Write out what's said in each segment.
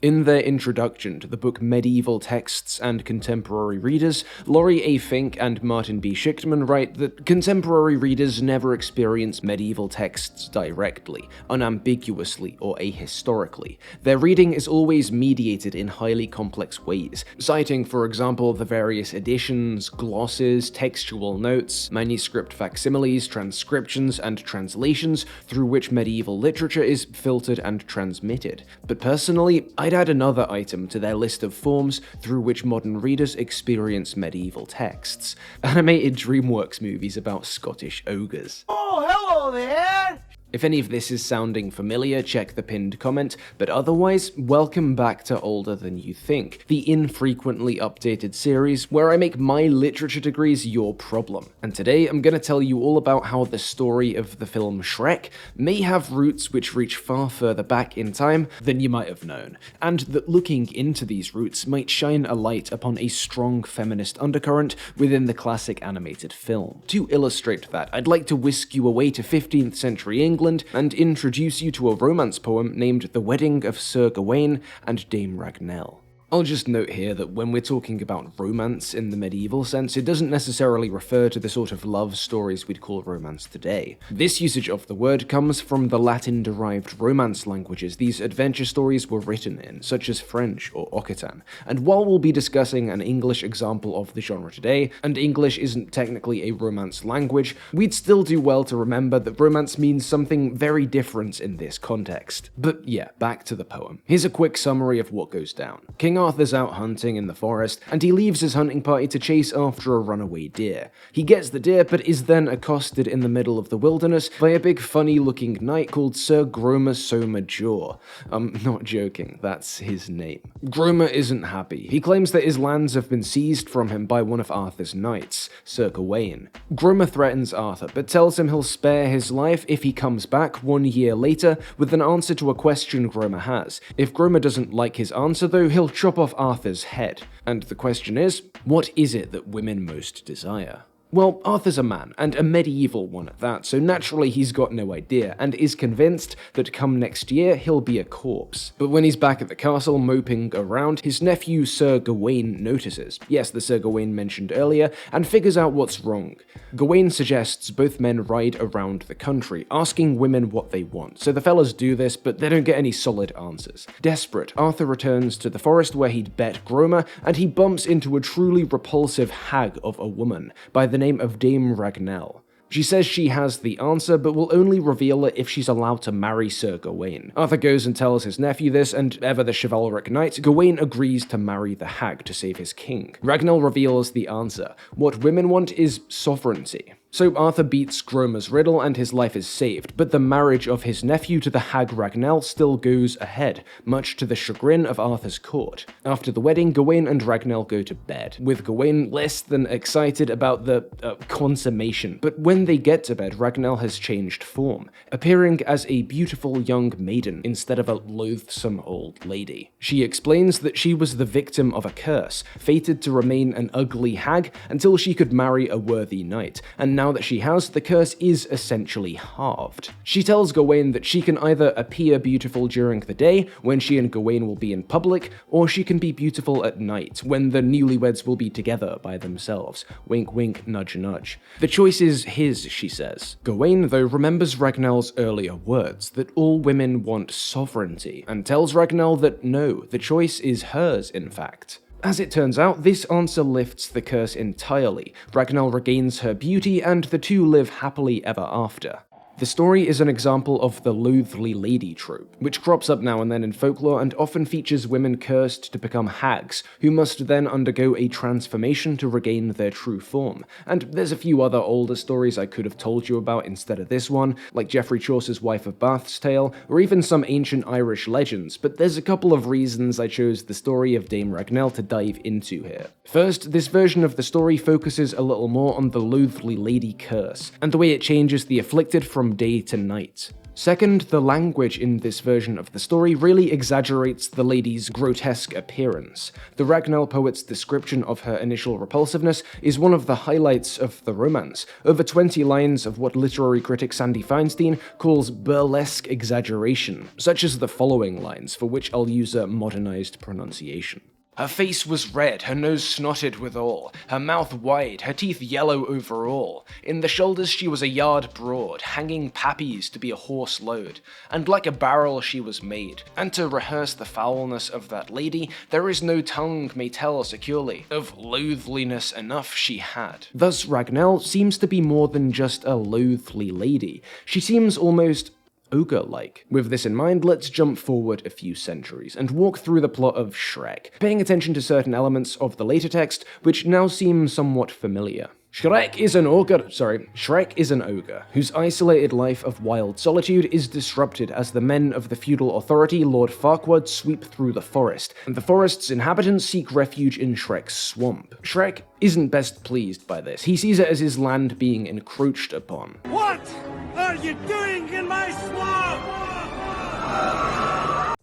In their introduction to the book Medieval Texts and Contemporary Readers, Laurie A. Finke and Martin B. Shictman write that contemporary readers never experience medieval texts directly, unambiguously, or ahistorically. Their reading is always mediated in highly complex ways, citing, for example, the various editions, glosses, textual notes, manuscript facsimiles, transcriptions, and translations through which medieval literature is filtered and transmitted. But personally, I'd add another item to their list of forms through which modern readers experience medieval texts: animated DreamWorks movies about Scottish ogres. Oh, hello there! If any of this is sounding familiar, check the pinned comment, but otherwise, welcome back to Older Than You Think, the infrequently updated series where I make my literature degrees your problem. And today I'm going to tell you all about how the story of the film Shrek may have roots which reach far further back in time than you might have known, and that looking into these roots might shine a light upon a strong feminist undercurrent within the classic animated film. To illustrate that, I'd like to whisk you away to 15th century England and introduce you to a romance poem named The Wedding of Sir Gawain and Dame Ragnelle. I'll just note here that when we're talking about romance in the medieval sense, it doesn't necessarily refer to the sort of love stories we'd call romance today. This usage of the word comes from the Latin-derived Romance languages these adventure stories were written in, such as French or Occitan. And while we'll be discussing an English example of the genre today, and English isn't technically a Romance language, we'd still do well to remember that romance means something very different in this context. But yeah, back to the poem. Here's a quick summary of what goes down. King Arthur's out hunting in the forest, and he leaves his hunting party to chase after a runaway deer. He gets the deer, but is then accosted in the middle of the wilderness by a big funny-looking knight called Sir Gromer Somerjaw. I'm not joking, that's his name. Gromer isn't happy. He claims that his lands have been seized from him by one of Arthur's knights, Sir Gawain. Gromer threatens Arthur, but tells him he'll spare his life if he comes back 1 year later with an answer to a question Gromer has. If Gromer doesn't like his answer though, he'll chop off Arthur's head. And the question is, what is it that women most desire? Well, Arthur's a man, and a medieval one at that, so naturally he's got no idea, and is convinced that come next year he'll be a corpse. But when he's back at the castle moping around, his nephew Sir Gawain notices, yes, the Sir Gawain mentioned earlier, and figures out what's wrong. Gawain suggests both men ride around the country, asking women what they want, so the fellas do this, but they don't get any solid answers. Desperate, Arthur returns to the forest where he'd bet Gromer, and he bumps into a truly repulsive hag of a woman by the name of Dame Ragnelle. She says she has the answer, but will only reveal it if she's allowed to marry Sir Gawain. Arthur goes and tells his nephew this, and ever the chivalric knight, Gawain agrees to marry the hag to save his king. Ragnelle reveals the answer. What women want is sovereignty. So Arthur beats Gromer's riddle and his life is saved, but the marriage of his nephew to the hag Ragnelle still goes ahead, much to the chagrin of Arthur's court. After the wedding, Gawain and Ragnelle go to bed, with Gawain less than excited about the consummation. But when they get to bed, Ragnelle has changed form, appearing as a beautiful young maiden instead of a loathsome old lady. She explains that she was the victim of a curse, fated to remain an ugly hag until she could marry a worthy knight, and now that she has, the curse is essentially halved. She tells Gawain that she can either appear beautiful during the day, when she and Gawain will be in public, or she can be beautiful at night, when the newlyweds will be together by themselves. Wink wink, nudge nudge. The choice is his, she says. Gawain, though, remembers Ragnelle's earlier words, that all women want sovereignty, and tells Ragnelle that no, the choice is hers, in fact. As it turns out, this answer lifts the curse entirely. Ragnelle regains her beauty, and the two live happily ever after. The story is an example of the Loathly Lady trope, which crops up now and then in folklore and often features women cursed to become hags, who must then undergo a transformation to regain their true form. And there's a few other older stories I could have told you about instead of this one, like Geoffrey Chaucer's Wife of Bath's tale, or even some ancient Irish legends, but there's a couple of reasons I chose the story of Dame Ragnelle to dive into here. First, this version of the story focuses a little more on the Loathly Lady curse, and the way it changes the afflicted from day to night. Second, the language in this version of the story really exaggerates the lady's grotesque appearance. The Ragnelle poet's description of her initial repulsiveness is one of the highlights of the romance, over 20 lines of what literary critic Sandy Feinstein calls burlesque exaggeration, such as the following lines, for which I'll use a modernized pronunciation. Her face was red, her nose snotted withal, her mouth wide, her teeth yellow over all. In the shoulders she was a yard broad, hanging pappies to be a horse load, and like a barrel she was made. And to rehearse the foulness of that lady, there is no tongue may tell securely, of loathliness enough she had. Thus Ragnelle seems to be more than just a loathly lady. She seems almost ogre-like. With this in mind, let's jump forward a few centuries and walk through the plot of Shrek, paying attention to certain elements of the later text which now seem somewhat familiar. Shrek is an ogre whose isolated life of wild solitude is disrupted as the men of the feudal authority Lord Farquaad sweep through the forest, and the forest's inhabitants seek refuge in Shrek's swamp. Shrek isn't best pleased by this. He sees it as his land being encroached upon. What are you doing in my swamp?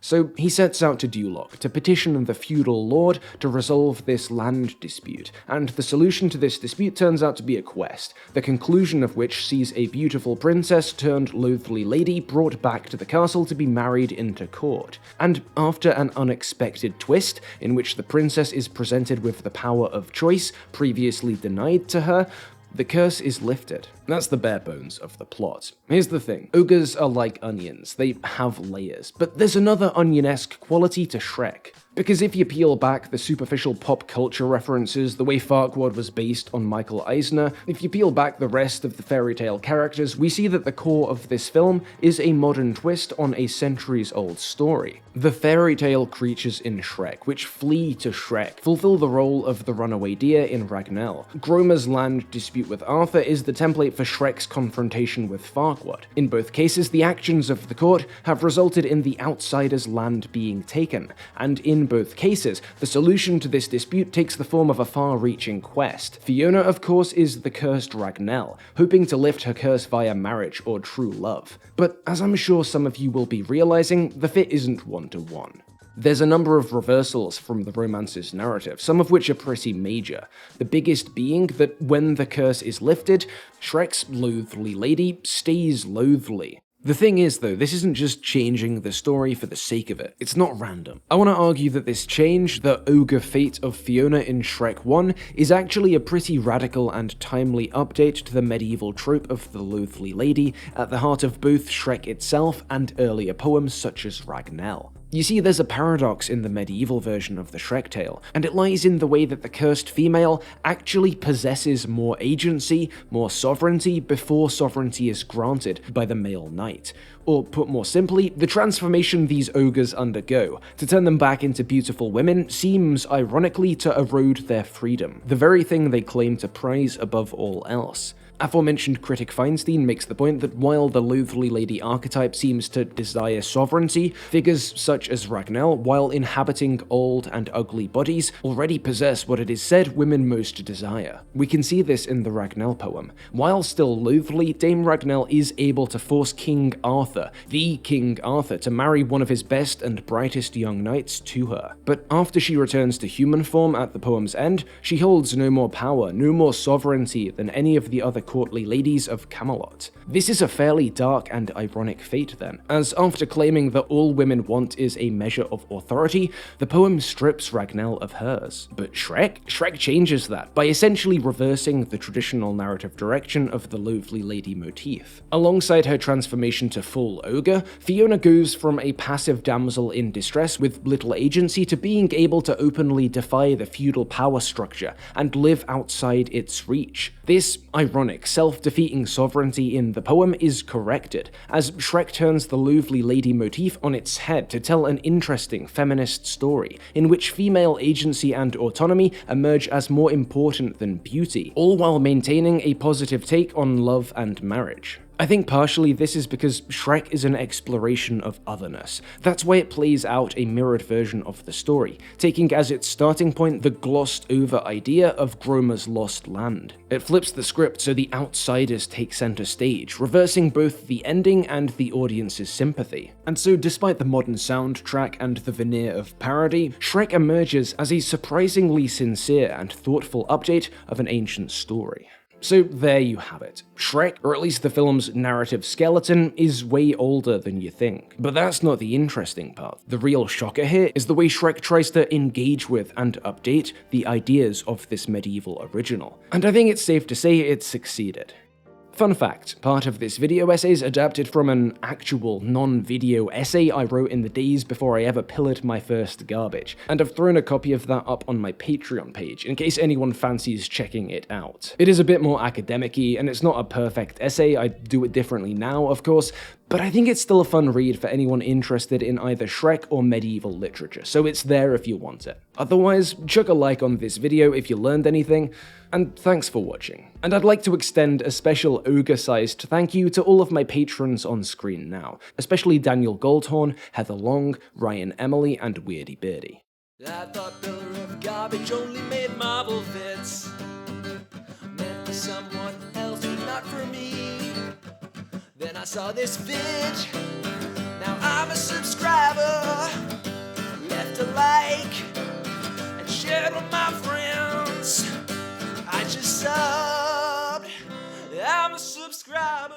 So he sets out to Duloc to petition the feudal lord to resolve this land dispute, and the solution to this dispute turns out to be a quest, the conclusion of which sees a beautiful princess turned loathly lady brought back to the castle to be married into court. And after an unexpected twist, in which the princess is presented with the power of choice previously denied to her, the curse is lifted. That's the bare bones of the plot. Here's the thing. Ogres are like onions. They have layers. But there's another onion-esque quality to Shrek. Because if you peel back the superficial pop culture references, the way Farquaad was based on Michael Eisner, if you peel back the rest of the fairy tale characters, we see that the core of this film is a modern twist on a centuries-old story. The fairy tale creatures in Shrek, which flee to Shrek, fulfill the role of the runaway deer in Ragnelle. Gromer's land dispute with Arthur is the template for Shrek's confrontation with Farquaad. In both cases, the actions of the court have resulted in the outsider's land being taken, and in both cases, the solution to this dispute takes the form of a far-reaching quest. Fiona, of course, is the cursed Ragnelle, hoping to lift her curse via marriage or true love. But as I'm sure some of you will be realizing, the fit isn't one-to-one. There's a number of reversals from the romance's narrative, some of which are pretty major. The biggest being that when the curse is lifted, Shrek's loathly lady stays loathly. The thing is, though, this isn't just changing the story for the sake of it. It's not random. I want to argue that this change, the ogre fate of Fiona in Shrek 1, is actually a pretty radical and timely update to the medieval trope of the Loathly Lady at the heart of both Shrek itself and earlier poems such as Ragnelle. You see, there's a paradox in the medieval version of the Shrek tale, and it lies in the way that the cursed female actually possesses more agency, more sovereignty, before sovereignty is granted by the male knight. Or, put more simply, the transformation these ogres undergo to turn them back into beautiful women seems, ironically, to erode their freedom, the very thing they claim to prize above all else. Aforementioned critic Feinstein makes the point that while the Loathly Lady archetype seems to desire sovereignty, figures such as Ragnelle, while inhabiting old and ugly bodies, already possess what it is said women most desire. We can see this in the Ragnelle poem. While still loathly, Dame Ragnelle is able to force King Arthur, the King Arthur, to marry one of his best and brightest young knights to her. But after she returns to human form at the poem's end, she holds no more power, no more sovereignty than any of the other courtly ladies of Camelot. This is a fairly dark and ironic fate then, as after claiming that all women want is a measure of authority, the poem strips Ragnelle of hers. But Shrek changes that by essentially reversing the traditional narrative direction of the Loathly Lady motif. Alongside her transformation to full ogre, Fiona goes from a passive damsel in distress with little agency to being able to openly defy the feudal power structure and live outside its reach. This ironic, self-defeating sovereignty in the poem is corrected, as Shrek turns the Loathly Lady motif on its head to tell an interesting feminist story, in which female agency and autonomy emerge as more important than beauty, all while maintaining a positive take on love and marriage. I think partially this is because Shrek is an exploration of otherness. That's why it plays out a mirrored version of the story, taking as its starting point the glossed over idea of Gromer's lost land. It flips the script so the outsiders take center stage, reversing both the ending and the audience's sympathy. And so despite the modern soundtrack and the veneer of parody, Shrek emerges as a surprisingly sincere and thoughtful update of an ancient story. So there you have it. Shrek, or at least the film's narrative skeleton, is way older than you think. But that's not the interesting part. The real shocker here is the way Shrek tries to engage with and update the ideas of this medieval original. And I think it's safe to say it succeeded. Fun fact, part of this video essay is adapted from an actual non-video essay I wrote in the days before I ever pillared my first garbage, and I've thrown a copy of that up on my Patreon page in case anyone fancies checking it out. It is a bit more academic-y, and it's not a perfect essay. I do it differently now, of course, but I think it's still a fun read for anyone interested in either Shrek or medieval literature, so it's there if you want it. Otherwise, chuck a like on this video if you learned anything, and thanks for watching. And I'd like to extend a special ogre-sized thank you to all of my patrons on screen now, especially Daniel Goldhorn, Heather Long, Ryan Emily, and Weirdy Birdie. I thought Pillar of Garbage only made Marvel fits, meant for someone else but not for me. Then I saw this vid, now I'm a subscriber, left a like, and shared with my friends. I just subbed, I'm a subscriber.